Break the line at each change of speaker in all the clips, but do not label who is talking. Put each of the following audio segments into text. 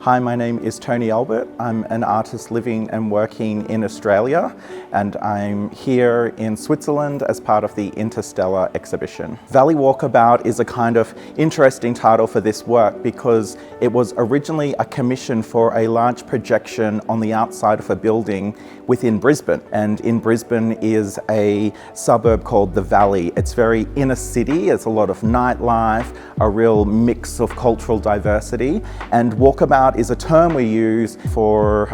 Hi, my name is Tony Albert. I'm an artist living and working in Australia, and I'm here in Switzerland as part of the Interstellar exhibition. Valley Walkabout is a kind of interesting title for this work because it was originally a commission for a large projection on the outside of a building within Brisbane. And in Brisbane is a suburb called the Valley. It's very inner city, it's a lot of nightlife, a real mix of cultural diversity, and walkabout is a term we use for,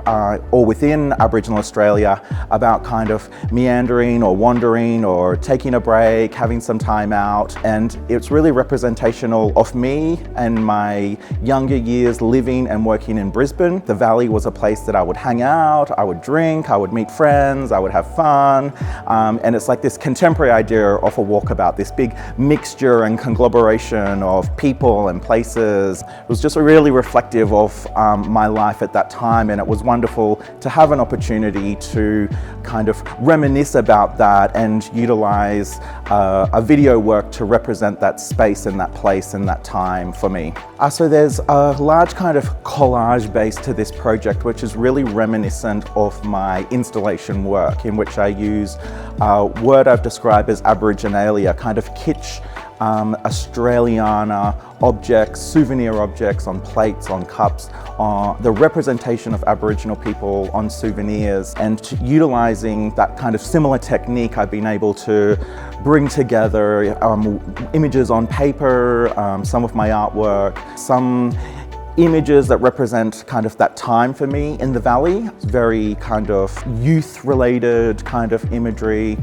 or within Aboriginal Australia, about kind of meandering or wandering or taking a break, having some time out. And it's really representational of me and my younger years living and working in Brisbane. The Valley was a place that I would hang out, I would drink, I would meet friends, I would have fun. And it's like this contemporary idea of a walkabout, this big mixture and conglomeration of people and places. It was just really reflective of my life at that time, and it was wonderful to have an opportunity to kind of reminisce about that and utilize a video work to represent that space and that place and that time for me. So there's a large kind of collage base to this project, which is really reminiscent of my installation work, in which I use a word I've described as Aboriginalia, kind of kitsch Australiana objects, souvenir objects on plates, on cups, the representation of Aboriginal people on souvenirs, and utilizing that kind of similar technique, I've been able to bring together images on paper, some of my artwork, some images that represent kind of that time for me in the Valley. It's very kind of youth-related kind of imagery,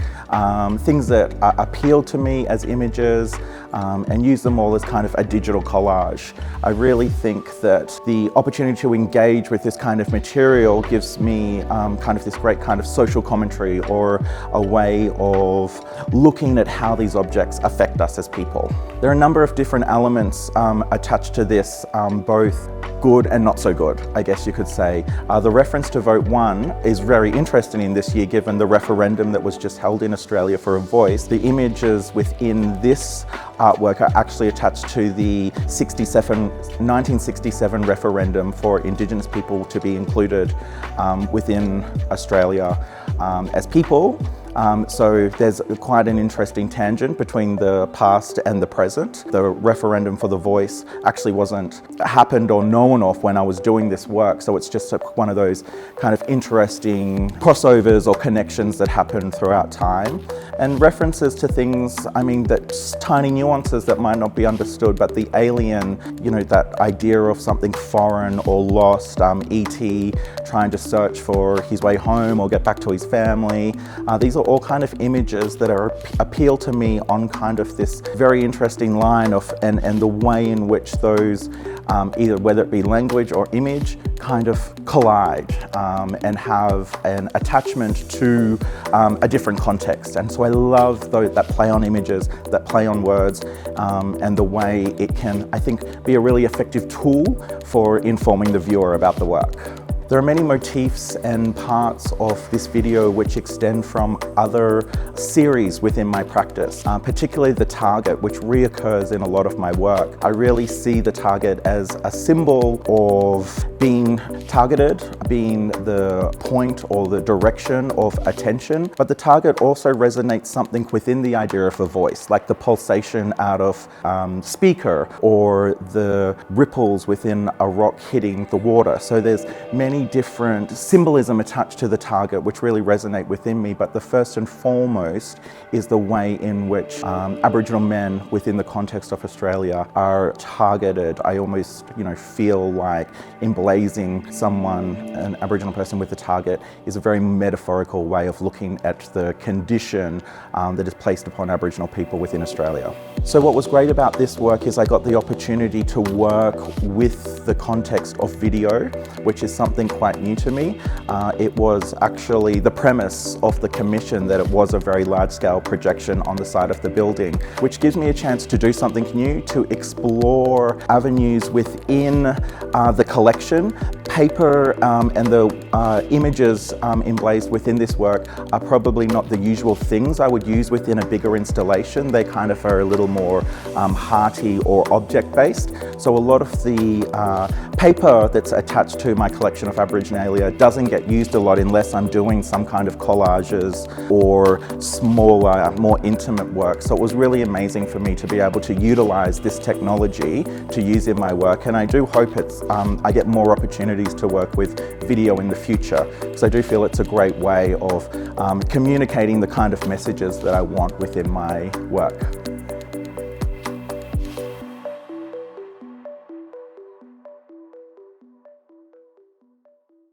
things that appeal to me as images, and use them all as kind of a digital collage. I really think that the opportunity to engage with this kind of material gives me kind of this great kind of social commentary, or a way of looking at how these objects affect us as people. There are a number of different elements attached to this, both good and not so good, I guess you could say. The reference to Vote 1 is very interesting in this year, given the referendum that was just held in Australia for a voice. The images within this artwork are actually attached to the 1967 referendum for Indigenous people to be included within Australia as people. So there's quite an interesting tangent between the past and the present. The referendum for the voice actually wasn't happened or known of when I was doing this work, so it's just one of those kind of interesting crossovers or connections that happen throughout time. And references to things, I mean, that's tiny nuances that might not be understood, but the alien, you know, that idea of something foreign or lost, E.T. trying to search for his way home or get back to his family. These are all kind of images that appeal to me on kind of this very interesting line of, and the way in which those, either whether it be language or image, kind of collide and have an attachment to a different context. And so I love that play on images, that play on words, and the way it can, I think, be a really effective tool for informing the viewer about the work. There are many motifs and parts of this video which extend from other series within my practice, particularly the target, which reoccurs in a lot of my work. I really see the target as a symbol of being targeted, being the point or the direction of attention, but the target also resonates something within the idea of a voice, like the pulsation out of speaker, or the ripples within a rock hitting the water. So there's many different symbolism attached to the target which really resonate within me, but the first and foremost is the way in which Aboriginal men within the context of Australia are targeted. I almost, feel like emblazing someone, an Aboriginal person with a target, is a very metaphorical way of looking at the condition that is placed upon Aboriginal people within Australia. So what was great about this work is I got the opportunity to work with the context of video, which is something quite new to me. It was actually the premise of the commission that it was a very large-scale projection on the side of the building, which gives me a chance to do something new, to explore avenues within the collection, paper and the images emblazed within this work are probably not the usual things I would use within a bigger installation. They kind of are a little more hearty or object-based. So a lot of the paper that's attached to my collection of Aboriginalia doesn't get used a lot unless I'm doing some kind of collages or smaller, more intimate work. So it was really amazing for me to be able to utilize this technology to use in my work, and I do hope I get more opportunities to work with video in the future, because I do feel it's a great way of communicating the kind of messages that I want within my work.